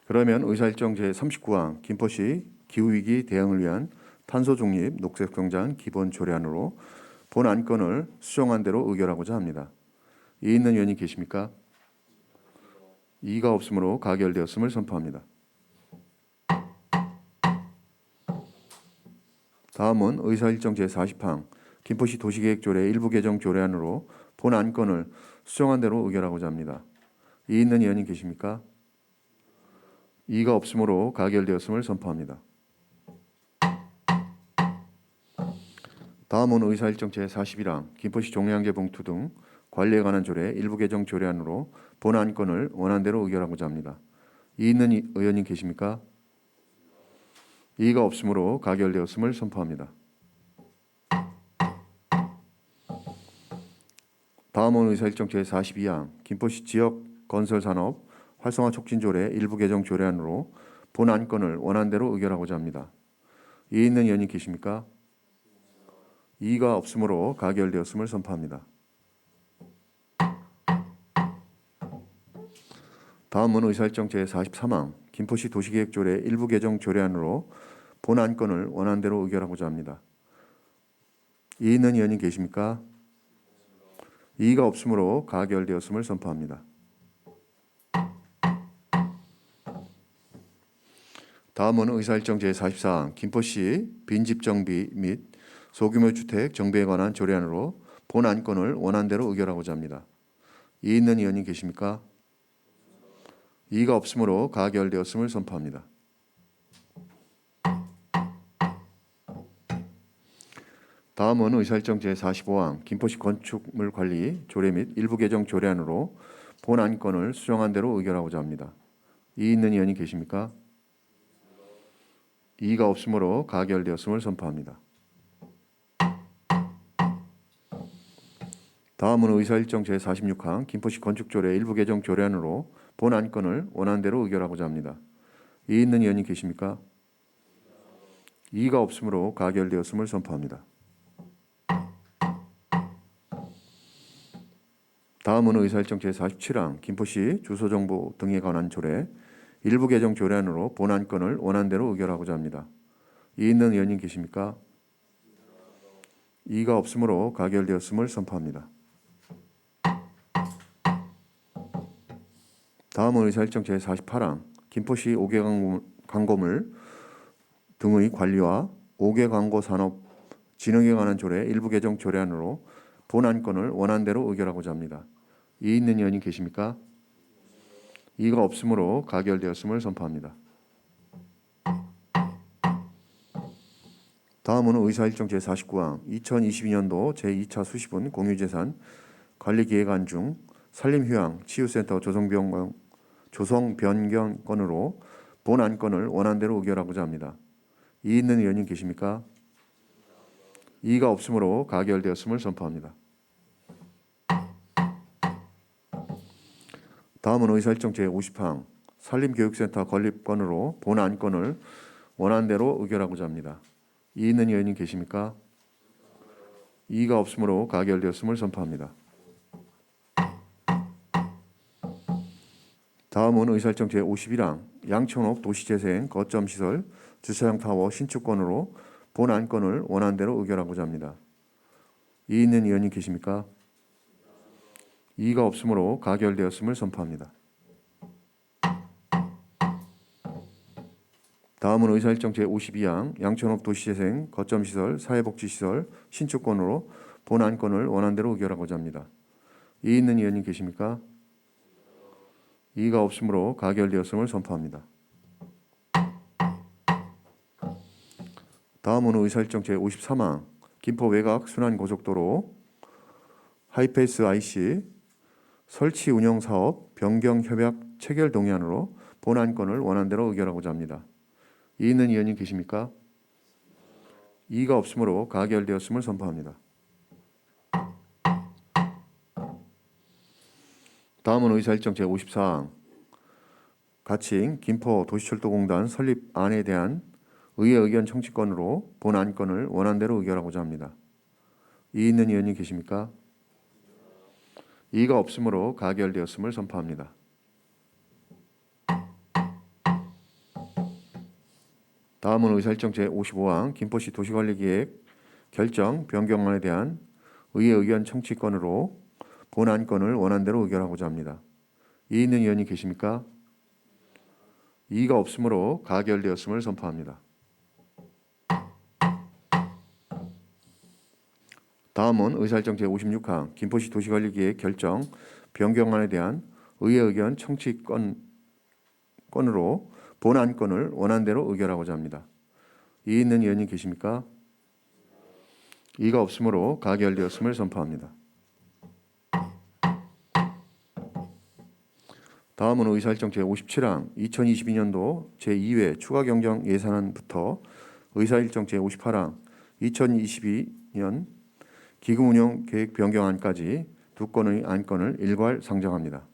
그러면 의사일정 제39항 김포시 기후위기 대응을 위한 탄소중립 녹색성장 기본조례안으로 본 안건을 수정한 대로 의결하고자 합니다. 이의 있는 의원님 계십니까? 이의가 없으므로 가결되었음을 선포합니다. 다음은 의사일정 제40항 김포시 도시계획조례 일부 개정 조례안으로 본 안건을 수정한 대로 의결하고자 합니다. 이의 있는 의원님 계십니까? 이의가 없으므로 가결되었음을 선포합니다. 다음은 의사일정 제41항 김포시 종량제 봉투 등 관리에 관한 조례 일부 개정 조례안으로 본 안건을 원안대로 의결하고자 합니다. 이의 있는 의원님 계십니까? 이의가 없으므로 가결되었음을 선포합니다. 다음은 의사일정 제42항 김포시 지역 건설 산업 활성화 촉진 조례 일부 개정 조례안으로 본 안건을 원안대로 의결하고자 합니다. 이의 있는 의원님 계십니까? 이의가 없으므로 가결되었음을 선포합니다. 다음은 의사일정 제43항 김포시 도시계획조례 일부 개정 조례안으로 본 안건을 원안대로 의결하고자 합니다. 이의 있는 의원님 계십니까? 이의가 없으므로 가결되었음을 선포합니다. 다음은 의사일정 제44항 김포시 빈집 정비 및 소규모 주택 정비에 관한 조례안으로 본 안건을 원안대로 의결하고자 합니다. 이의 있는 의원님 계십니까? 이의가 없으므로 가결되었음을 선포합니다. 다음은 의사일정 제45항 김포시 건축물 관리 조례 및 일부 개정 조례안으로 본 안건을 수정한 대로 의결하고자 합니다. 이의 있는 의원님 계십니까? 이의가 없으므로 가결되었음을 선포합니다. 다음은 의사일정 제46항 김포시 건축조례 일부 개정 조례안으로 본 안건을 원안대로 의결하고자 합니다. 이의 있는 의원님 계십니까? 이의가 없으므로 가결되었음을 선포합니다. 다음은 의사일정 제47항 김포시 주소정보 등에 관한 조례 일부 개정 조례안으로 본 안건을 원안대로 의결하고자 합니다. 이의 있는 의원님 계십니까? 이의가 없으므로 가결되었음을 선포합니다. 다음은 의사일정 제48항 김포시 5개 광고물 등의 관리와 5개 광고 산업 진흥에 관한 조례 일부 개정 조례안으로 본 안건을 원안대로 의결하고자 합니다. 이의 있는 의원님 계십니까? 이의가 없으므로 가결되었음을 선포합니다. 다음은 의사일정 제49항 2022년도 제2차 수시분 공유재산 관리기획안 중 산림휴양 치유센터 조성 변경건으로 본 안건을 원안대로 의결하고자 합니다. 이의 있는 의원님 계십니까? 이의가 없으므로 가결되었음을 선포합니다. 다음은 의사일정 제50항 산림교육센터 건립건으로 본 안건을 원안대로 의결하고자 합니다. 이의 있는 의원님 계십니까? 이의가 없으므로 가결되었음을 선포합니다. 다음은 의사일정 제51항 양천옥 도시재생 거점시설 주차장 타워 신축건으로 본 안건을 원안대로 의결하고자 합니다. 이의 있는 의원님 계십니까? 이의가 없으므로 가결되었음을 선포합니다. 다음은 의사일정 제52항 양천옥 도시재생 거점시설 사회복지시설 신축건으로 본 안건을 원안대로 의결하고자 합니다. 이의 있는 의원님 계십니까? 이의가 없으므로 가결되었음을 선포합니다. 다음은 의사일정 제53항 김포 외곽 순환고속도로 하이패스 IC 설치 운영 사업 변경 협약 체결 동의안으로 본 안건을 원안대로 의결하고자 합니다. 이의 있는 의원님 계십니까? 이의가 없으므로 가결되었음을 선포합니다. 다음은 의사일정 제54항 가칭 김포 도시철도공단 설립안에 대한 의회 의견 청취권으로 본 안건을 원안대로 의결하고자 합니다. 이의 있는 의원님 계십니까? 이의가 없으므로 가결되었음을 선포합니다. 다음은 의사일정 제55항 김포시 도시관리계획 결정 변경안에 대한 의회 의견 청취권으로 본 안건을 원안대로 의결하고자 합니다. 이의 있는 의원님 계십니까? 이의가 없으므로 가결되었음을 선포합니다. 다음은 의사일정 제56항 김포시 도시관리계획 결정 변경안에 대한 의회 의견 청취권으로 본 안건을 원안대로 의결하고자 합니다. 이의 있는 의원님 계십니까? 이의가 없으므로 가결되었음을 선포합니다. 다음은 의사일정 제57항 2022년도 제2회 추가경정 예산안부터 의사일정 제58항 2022년 기금운용 계획 변경안까지 두 건의 안건을 일괄 상정합니다.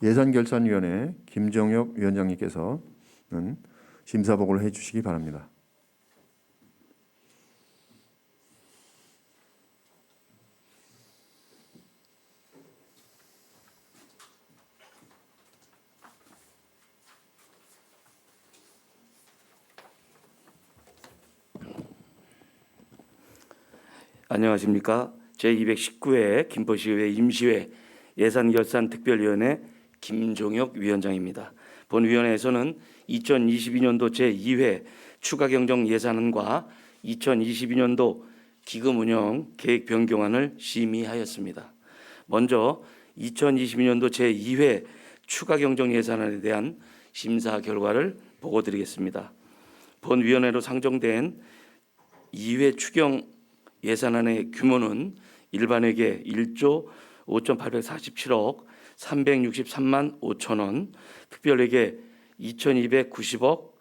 예산결산위원회 김정혁 위원장님께서는 심사보고를 해주시기 바랍니다. 안녕하십니까. 제219회 김포시의회 임시회 예산결산특별위원회 김종혁 위원장입니다. 본 위원회에서는 2022년도 제2회 추가경정 예산안과 2022년도 기금운용 계획 변경안을 심의하였습니다. 먼저 2022년도 제2회 추가경정 예산안에 대한 심사 결과를 보고드리겠습니다. 본 위원회로 상정된 2회 추경 예산안의 규모는 일반회계 1조 5,847억 363만 5천 원, 특별회계 2,290억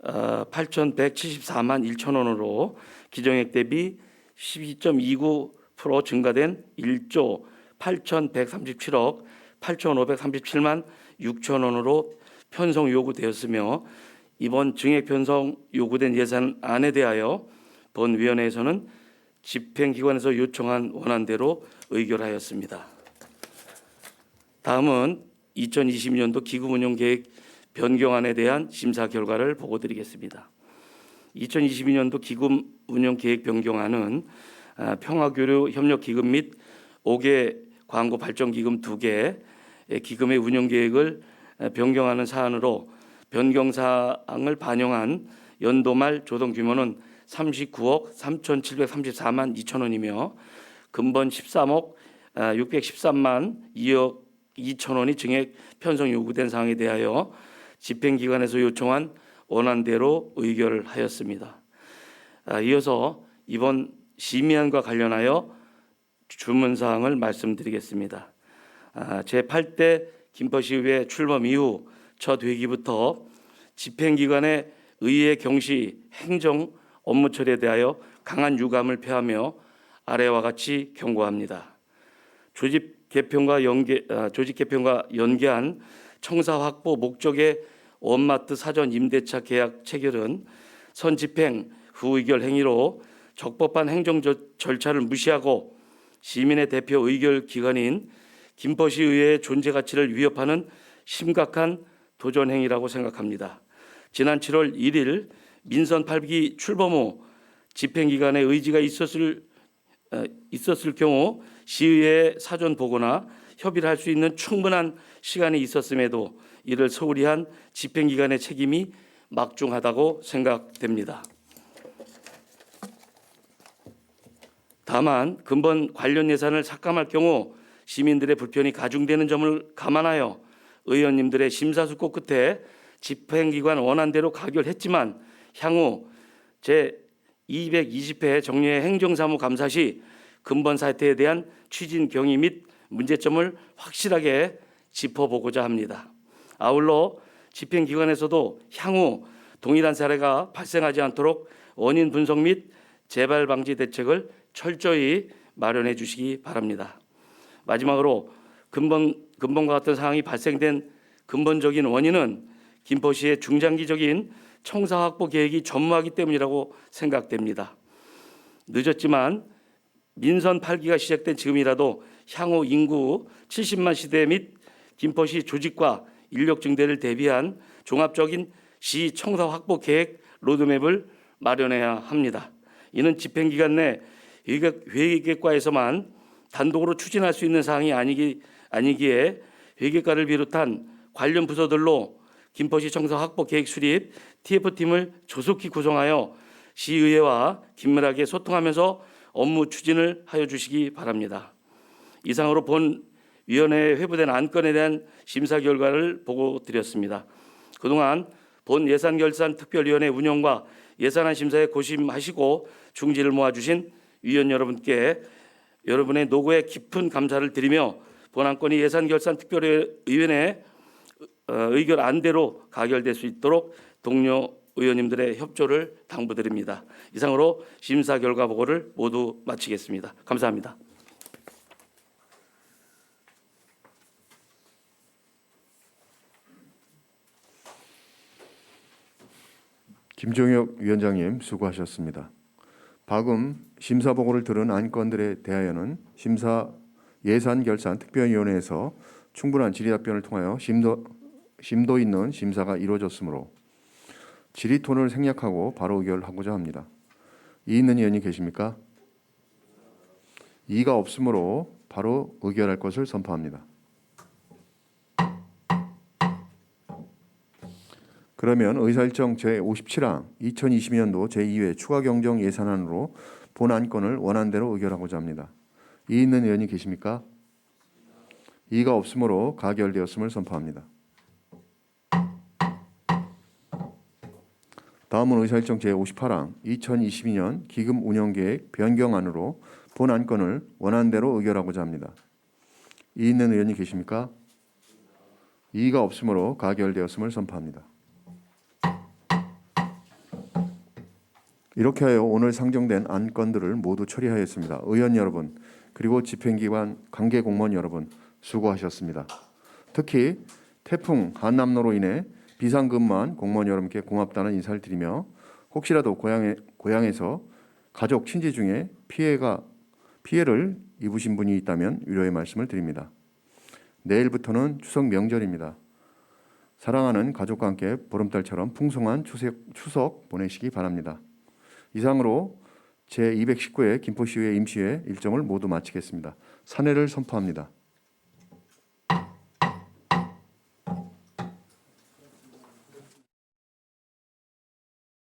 8,174만 1천 원으로 기정액 대비 12.29% 증가된 1조 8,137억 8,537만 6천 원으로 편성 요구되었으며 이번 증액 편성 요구된 예산안에 대하여 본 위원회에서는 집행기관에서 요청한 원안대로 의결하였습니다. 다음은 2022년도 기금운용계획 변경안에 대한 심사 결과를 보고드리겠습니다. 2022년도 기금운용계획 변경안은 평화교류협력기금 및 5개 광고발전기금 2개 기금의 운영계획을 변경하는 사안으로 변경사항을 반영한 연도말 조정 규모는 39억 3,734만 2천 원이며 근본 13억 613만 2억 2천 원이 증액 편성 요구된 사항에 대하여 집행기관에서 요청한 원안대로 의결하였습니다. 이어서 이번 심의안과 관련하여 주문사항을 말씀드리겠습니다. 제8대 김포시의회 출범 이후 첫 회기부터 집행기관의 의회 경시 행정 업무 처리에 대하여 강한 유감을 표하며 아래와 같이 경고합니다. 조직 개편과 연계한 청사 확보 목적의 원마트 사전 임대차 계약 체결은 선집행 후의결 행위로 적법한 행정 절차를 무시하고 시민의 대표 의결 기관인 김포시의회의 존재 가치를 위협하는 심각한 도전 행위라고 생각합니다. 지난 7월 1일 민선 8기 출범 후 집행기관의 의지가 있었을 경우 시의회에 사전 보고나 협의를 할 수 있는 충분한 시간이 있었음에도 이를 소홀히 한 집행기관의 책임이 막중하다고 생각됩니다. 다만 근본 관련 예산을 삭감할 경우 시민들의 불편이 가중되는 점을 감안하여 의원님들의 심사숙고 끝에 집행기관 원안대로 가결했지만 향후 제220회 정례 행정사무감사 시 근본 사태에 대한 취진 경위 및 문제점을 확실하게 짚어보고자 합니다. 아울러 집행기관에서도 향후 동일한 사례가 발생하지 않도록 원인 분석 및 재발 방지 대책을 철저히 마련해 주시기 바랍니다. 마지막으로 근본과 같은 상황이 발생된 근본적인 원인은 김포시의 중장기적인 청사 확보 계획이 전무하기 때문이라고 생각됩니다. 늦었지만 민선 8기가 시작된 지금이라도 향후 인구 70만 시대 및 김포시 조직과 인력 증대를 대비한 종합적인 시 청사 확보 계획 로드맵을 마련해야 합니다. 이는 집행기간 내 회계과에서만 단독으로 추진할 수 있는 사항이 아니기에 회계과를 비롯한 관련 부서들로 김포시 청사 확보 계획 수립 TF팀을 조속히 구성하여 시의회와 긴밀하게 소통하면서 업무 추진을 하여 주시기 바랍니다. 이상으로 본 위원회에 회부된 안건에 대한 심사 결과를 보고드렸습니다. 그동안 본 예산결산특별위원회 운영과 예산안 심사에 고심하시고 중지를 모아주신 위원 여러분께 여러분의 노고에 깊은 감사를 드리며 본 안건이 예산결산특별위원회 의결 안대로 가결될 수 있도록 동료 의원님들의 협조를 당부드립니다. 이상으로 심사 결과 보고를 모두 마치겠습니다. 감사합니다. 김종혁 위원장님 수고하셨습니다. 방금 심사 보고를 들은 안건들에 대하여는 예산결산특별위원회에서 충분한 질의답변을 통하여 심도 있는 심사가 이루어졌으므로 질의톤을 생략하고 바로 의결하고자 합니다. 이의 있는 의원이 계십니까? 이의가 없으므로 바로 의결할 것을 선포합니다. 그러면 의사일정 제57항 2022년도 제2회 추가경정 예산안으로 본 안건을 원안대로 의결하고자 합니다. 이의 있는 의원이 계십니까? 이의가 없으므로 가결되었음을 선포합니다. 다음은 의사일정 제58항 2022년 기금 운영계획 변경안으로 본 안건을 원안대로 의결하고자 합니다. 이의 있는 의원이 계십니까? 이의가 없으므로 가결되었음을 선포합니다. 이렇게 하여 오늘 상정된 안건들을 모두 처리하였습니다. 의원 여러분 그리고 집행기관 관계 공무원 여러분 수고하셨습니다. 특히 태풍 한남노로 인해 비상근무한 공무원 여러분께 고맙다는 인사를 드리며 혹시라도 고향에서 가족 친지 중에 피해를 입으신 분이 있다면 위로의 말씀을 드립니다. 내일부터는 추석 명절입니다. 사랑하는 가족과 함께 보름달처럼 풍성한 추석 보내시기 바랍니다. 이상으로 제219회 김포시의회 임시회 일정을 모두 마치겠습니다. 산회를 선포합니다.